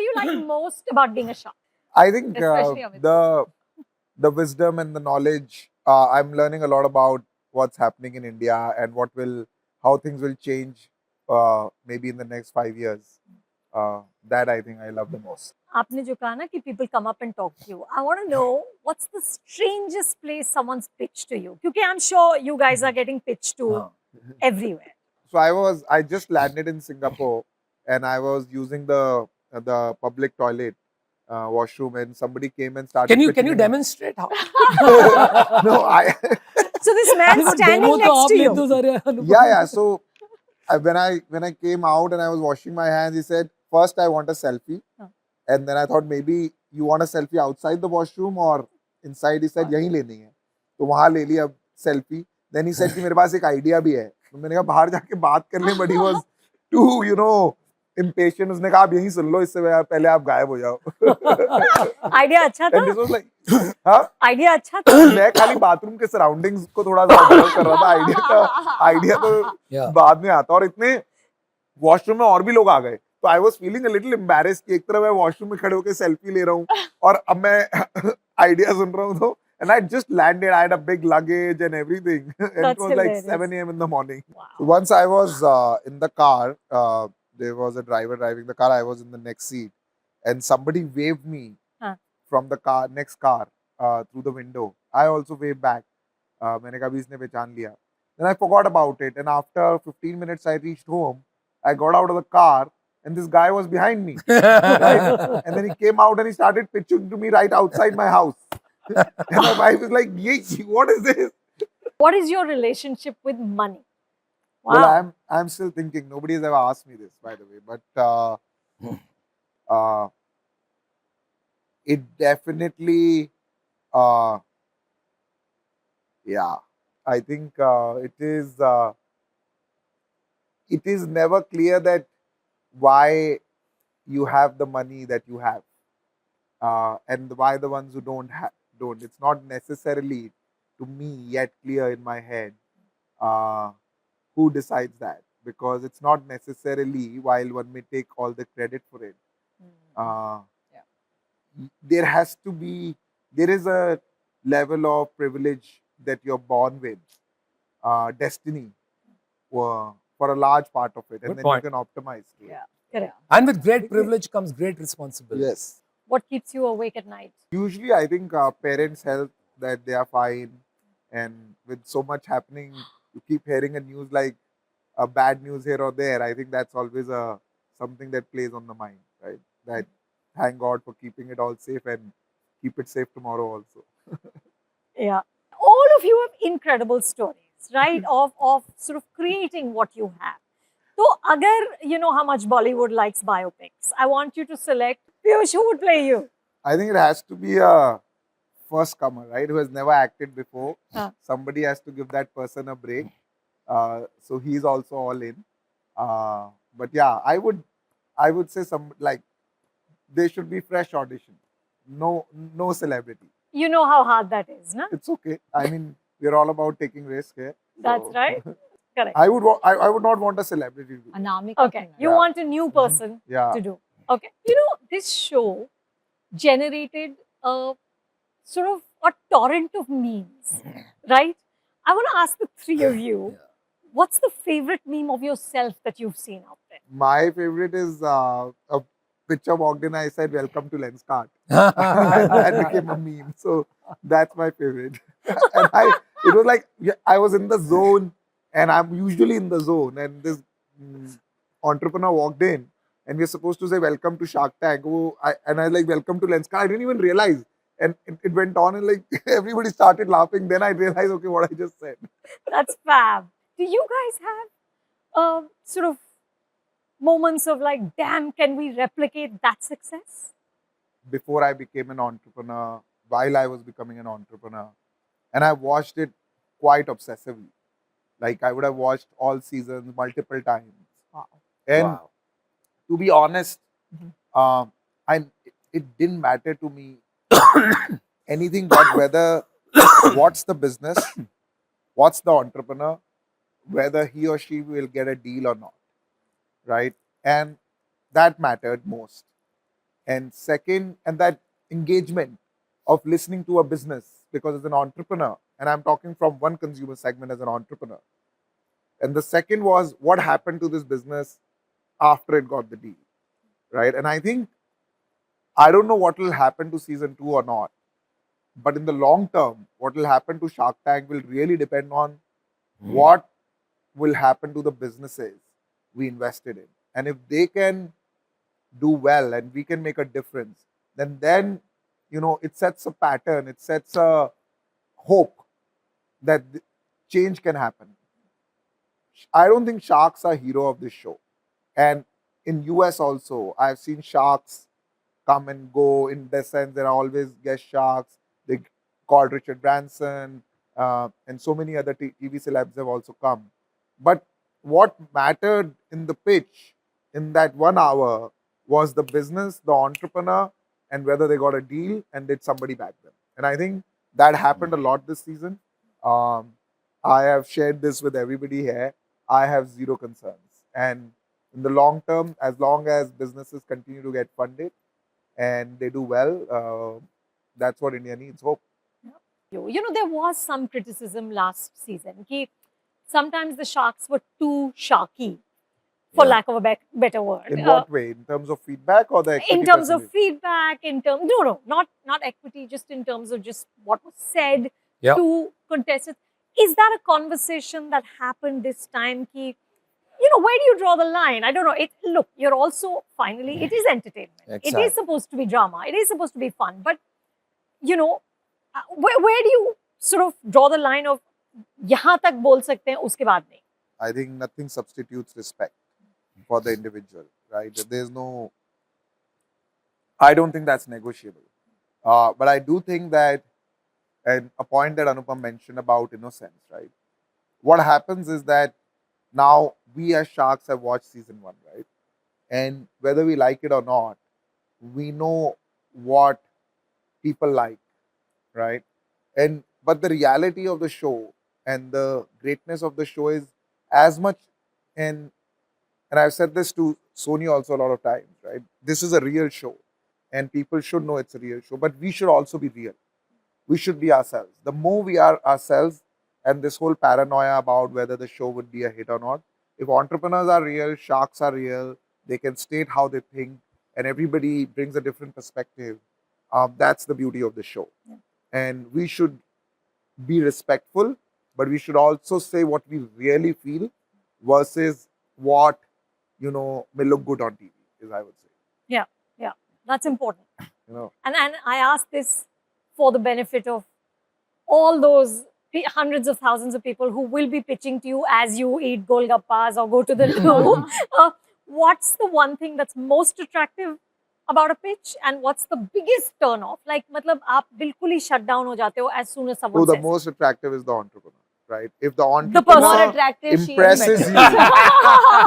do you like most about being a shark? I think Especially Amit. the wisdom and the knowledge. I'm learning a lot about what's happening in India and how things will change maybe in the next 5 years. That I think I love the most. आपने जो कहा ना कि people come up and talk to you. I want to know what's the strangest place someone's pitched to you? क्योंकि I'm sure you guys are getting pitched to everywhere. So I just landed in Singapore and I was using the public toilet washroom and somebody came and started. Can you pitching me. demonstrate how? No, I So this man standing next to you. yeah. So when I came out and I was washing my hands, he said, "First, I want a selfie," and then I thought maybe you want a selfie outside the washroom or inside. He said, "यहीं लेनी है," तो वहाँ ले लिया selfie. Then he said कि मेरे पास एक idea भी है. तो मैंने कहा बाहर जाके बात कर लें, but he was too impatient. उसने कहा आप यहीं सुन लो, इससे पहले आप गायब हो जाओ. Idea अच्छा था. And this was like, हाँ? Idea अच्छा था. मैं खाली बाथरूम के सराउंडिंग्स को थोड़ा सा ऑब्जर्व कर रहा था. आइडिया तो बाद में आता और इतने वॉशरूम में और भी लोग आ गए तो I was feeling a little embarrassed कि एक तरफ मैं वॉशरूम में खड़े होकर सेल्फी ले रहा हूँ और अब मैं आइडिया सुन रहा हूँ तो and I just landed. I had a big luggage and everything. And it was like 7 a.m. in the morning. Wow. So once I was in the car, there was a driver driving the car. I was in the next seat, and somebody waved me from the next car through the window. I also waved back. मैंने कहा भी इसने पहचान लिया. Then I forgot about it, and after 15 minutes, I reached home. I got out of the car, and this guy was behind me. Right? And then he came out and he started pitching to me right outside my house. And my wife is like, what is this? What is your relationship with money? Wow. Well, I'm still thinking. Nobody has ever asked me this, by the way. But it definitely, yeah. I think it is never clear that why you have the money that you have, and why the ones who don't. It's not necessarily, to me, yet clear in my head who decides that, because it's not necessarily, while one may take all the credit for it, there is a level of privilege that you're born with, destiny for a large part of it, and then you can optimize to it. Correct. And with great privilege comes great responsibility. Yes. What keeps you awake at night? Usually, I think parents' health, that they are fine, and with so much happening, you keep hearing a news like a bad news here or there. I think that's always something that plays on the mind, right? That thank God for keeping it all safe and keep it safe tomorrow also. Yeah, all of you have incredible stories, right? of sort of creating what you have. So, agar you know how much Bollywood likes biopics, I want you to select. Piyush, who would play you? I think it has to be a first comer, right? Who has never acted before. Somebody has to give that person a break. So he's also all in. But yeah, I would say there should be fresh audition. No celebrity. You know how hard that is, no? It's okay. I mean, we're all about taking risk here. That's right. Correct. I would not want a celebrity to do. Okay. You want a new person to do. Okay. You know, this show generated a sort of a torrent of memes, right? I want to ask the three of you, what's the favorite meme of yourself that you've seen out there? My favorite is a picture walked in, I said, "Welcome to Lenskart." That became a meme. So that's my favorite. And it was like, I was in the zone, and I'm usually in the zone, and this entrepreneur walked in, and we're supposed to say welcome to Shark Tank. And I was like, welcome to Lenskart. I didn't even realize. And it went on, and like everybody started laughing. Then I realized, okay, what I just said. That's fab. Do you guys have sort of moments of like, damn, can we replicate that success? Before I became an entrepreneur, while I was becoming an entrepreneur, and I watched it quite obsessively. Like I would have watched all seasons multiple times. Wow. And to be honest, it didn't matter to me anything but whether what's the business, what's the entrepreneur, whether he or she will get a deal or not, right? And that mattered most. And second, and that engagement of listening to a business, because as an entrepreneur, and I'm talking from one consumer segment as an entrepreneur. And the second was what happened to this business after it got the deal, right? And I think I don't know what will happen to season 2 or not, but in the long term, what will happen to Shark Tank will really depend on what will happen to the businesses we invested in. And if they can do well and we can make a difference, then it sets a pattern, it sets a hope that change can happen. I don't think sharks are hero of this show. And in US also, I've seen sharks come and go. In the sense, there are always guest sharks. They called Richard Branson, and so many other TV celebs have also come. But what mattered in the pitch in that 1 hour was the business, the entrepreneur, and whether they got a deal and did somebody back them. And I think that happened a lot this season. I have shared this with everybody here. I have zero concerns. And in the long term, as long as businesses continue to get funded and they do well, that's what India needs, hope. There was some criticism last season. Sometimes the Sharks were too sharky, for lack of a better word. In what way? In terms of feedback or the equity? In terms of feedback, not equity, just in terms of just what was said to contestants. Is that a conversation that happened this time? Where do you draw the line? I don't know. Look, you're also, finally, it is entertainment. Exactly. It is supposed to be drama. It is supposed to be fun. But, where do you sort of draw the line of yahan tak bol sakte hain, uske baad nahi? I think nothing substitutes respect for the individual, right? I don't think that's negotiable. But I do think that, and a point that Anupam mentioned about innocence, right? What happens is that now we as Sharks have watched season 1, right? And whether we like it or not, we know what people like, right? But the reality of the show and the greatness of the show is as much, and I've said this to Sony also a lot of times, right? This is a real show and people should know it's a real show, but we should also be real. We should be ourselves. The more we are ourselves, and this whole paranoia about whether the show would be a hit or not, if entrepreneurs are real, sharks are real, they can state how they think, and everybody brings a different perspective. That's the beauty of the show. Yeah. And we should be respectful, but we should also say what we really feel versus what, may look good on TV, is I would say. Yeah. That's important. And I ask this for the benefit of all those hundreds of thousands of people who will be pitching to you as you eat golgappas or go to the loo. What's the one thing that's most attractive about a pitch, and what's the biggest turn off? Like, aap bilkul hi shut down ho jate ho as soon as someone says. The most attractive is the entrepreneur, right? If the entrepreneur more attractive, impresses she is you.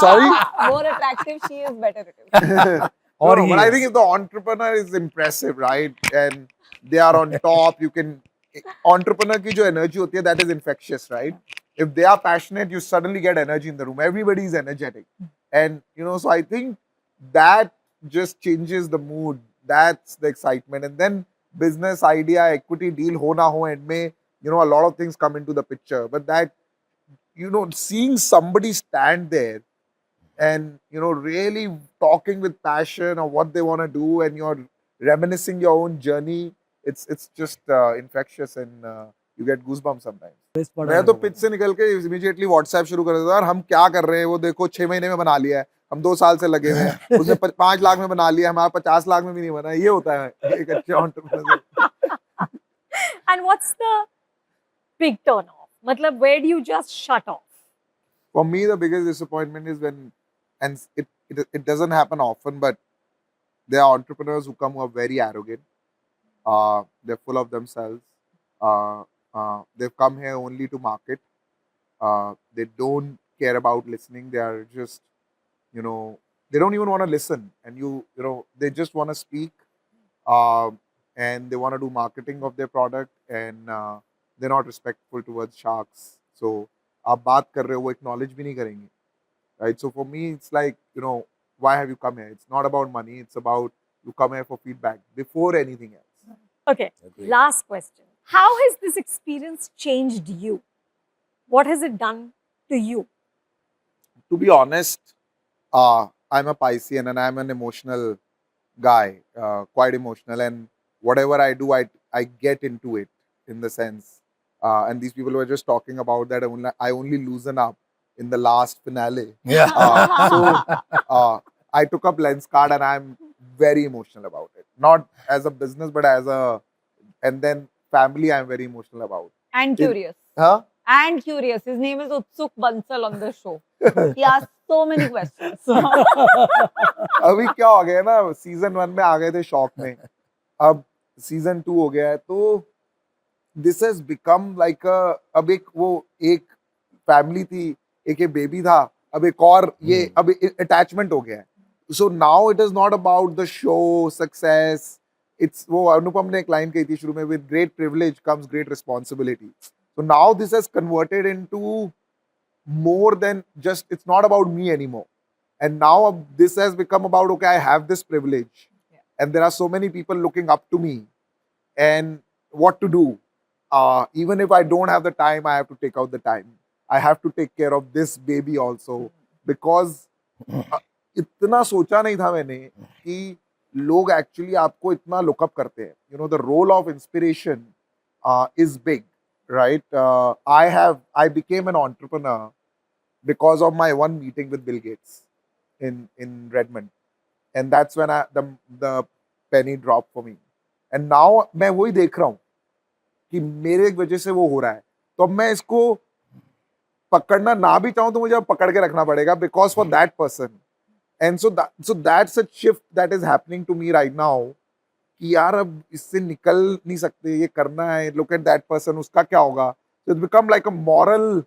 Sorry? More attractive, she is better. It is. But I think if the entrepreneur is impressive, right, and they are on top, entrepreneur ki jo energy hoti hai, that is infectious, right? If they are passionate, you suddenly get energy in the room. Everybody is energetic. And, so I think that just changes the mood. That's the excitement. And then business idea, equity deal, ho na ho, and may, a lot of things come into the picture. But that, seeing somebody stand there and, really talking with passion of what they want to do, and you're reminiscing your own journey, it's just infectious, and you get goosebumps sometimes. मैं तो pitch से निकल के immediately WhatsApp शुरू कर देता, और हम क्या कर रहे हैं वो देखो, 6 महीने में बना लिया है, हम 2 साल से लगे हुए हैं, उसने 5 लाख में बना लिया, हमारा 50 लाख में भी नहीं बना. ये होता है एक अच्छे entrepreneur. And what's the big turn off? Matlab, where do you just shut off? For me, the biggest disappointment is when, and it doesn't happen often, but there are entrepreneurs who come who are very arrogant. They're full of themselves. They've come here only to market. They don't care about listening. They are just, they don't even want to listen. And they just want to speak. And they want to do marketing of their product. And they're not respectful towards sharks. So, आप बात कर रहे हो, वो acknowledge भी नहीं करेंगे. Right? So for me, it's like, why have you come here? It's not about money. It's about to come here for feedback before anything else. Okay, Agreed. last question. How has this experience changed you? What has it done to you? To be honest, I'm a Piscean and I'm an emotional guy, quite emotional, and whatever I do, I get into it in the sense. And these people were just talking about that. I only loosen up in the last finale. Yeah. I took up Lens Card and I'm very emotional about it. Not as a business, but as a, and then family, I'm very emotional about. And curious. Huh? And curious. His name is Utsuk Bansal on the show. He asks so many questions. अभी क्या हो गया ना, season 1 में आ गए थे shock में, अब सीजन 2 हो गया है, तो दिस हैज बिकम लाइक अब एक फैमिली थी, एक बेबी था, अब एक और ये अब अटैचमेंट हो गया है. So now it is not about the show success, it's वो अनुपम ने एक लाइन कही थी शुरू में, with great privilege comes great responsibility. So now this has converted into more than just, it's not about me anymore, and now this has become about, okay, I have this privilege, and there are so many people looking up to me, and what to do, even if I don't have the time, I have to take out the time. I have to take care of this baby also, because इतना सोचा नहीं था मैंने कि लोग actually आपको इतना lookup करते हैं. You know, the role of inspiration is big, right? I became an entrepreneur because of my one meeting with Bill Gates in Redmond, and that's when the penny dropped for me. And now मैं वही देख रहा हूँ कि मेरे वजह से वो हो रहा है, तो अब मैं इसको पकड़ना ना भी चाहूँ तो मुझे अब पकड़ के रखना पड़ेगा, because for that person. And so that's a shift that is happening to me right now, कि यार अब इससे निकल नहीं सकते, ये करना है, look at that person, उसका क्या होगा. So it's become like a moral,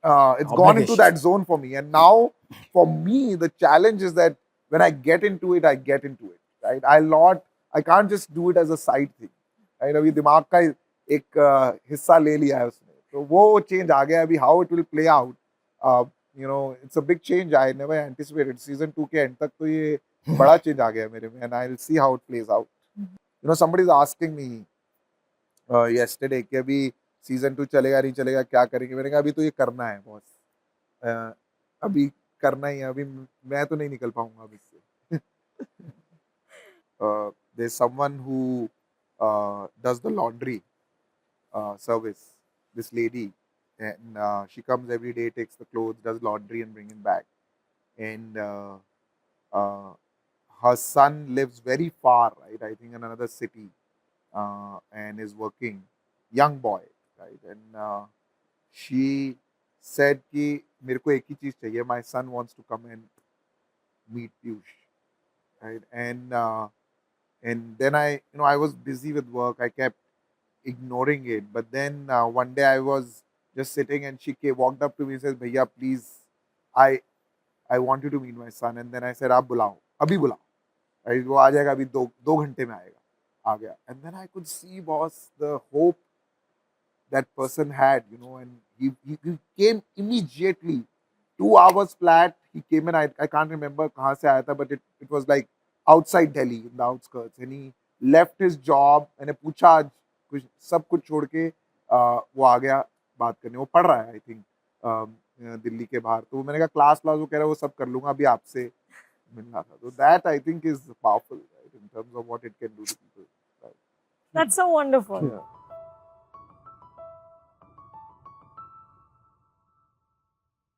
it's gone into that zone for me. And now for me the challenge is that when I get into it, right? I can't just do it as a side thing, right? अभी दिमाग का एक हिस्सा ले लिया है उसने, तो वो चेंज आ गया. अभी how it will play out, you know, it's a big change. I never anticipated. Season 2 के end तक तो ये बड़ा चेंज आ गया मेरे में, and I'll see how it plays out. You know, somebody is asking me yesterday कि अभी सीजन 2 चलेगा नहीं चलेगा, क्या करेंगे. मैंने कहा अभी तो ये करना है बॉस, अभी करना ही है, अभी मैं तो नहीं निकल पाऊंगा अब इससे. There's someone who does the laundry service, this lady, and she comes every day, takes the clothes, does laundry and bring it back. And her son lives very far, right? I think in another city, and is working, young boy, right? And she said कि मेरे को एक ही चीज चाहिए, my son wants to come and meet Piyush, right? And then I was busy with work, I kept ignoring it, but then one day I was just sitting and she walked up to me and says, भैया please, I want you to meet my son. And then I said, आप बुलाओ, अभी बुलाओ, right? वो आ जाएगा, अभी दो घंटे में आएगा. आ गया. And then I could see, boss, the hope that person had, you know, and he came immediately, 2 hours flat. He came in, I can't remember कहाँ से आया था, but it was like outside Delhi, in the outskirts, and he left his job. मैंने पूछा आज कुछ सब कुछ छोड़ के वो आ गया बात करने. वो पढ़ रहा है, आई थिंक दिल्ली के बाहर. तो मैंने कहा क्लास वो कह रहा है वो सब कर लूंगा, अभी आपसे मिलना था. तो that I think is powerful, right, in terms of what it can do to people, right? That's so wonderful. Yeah.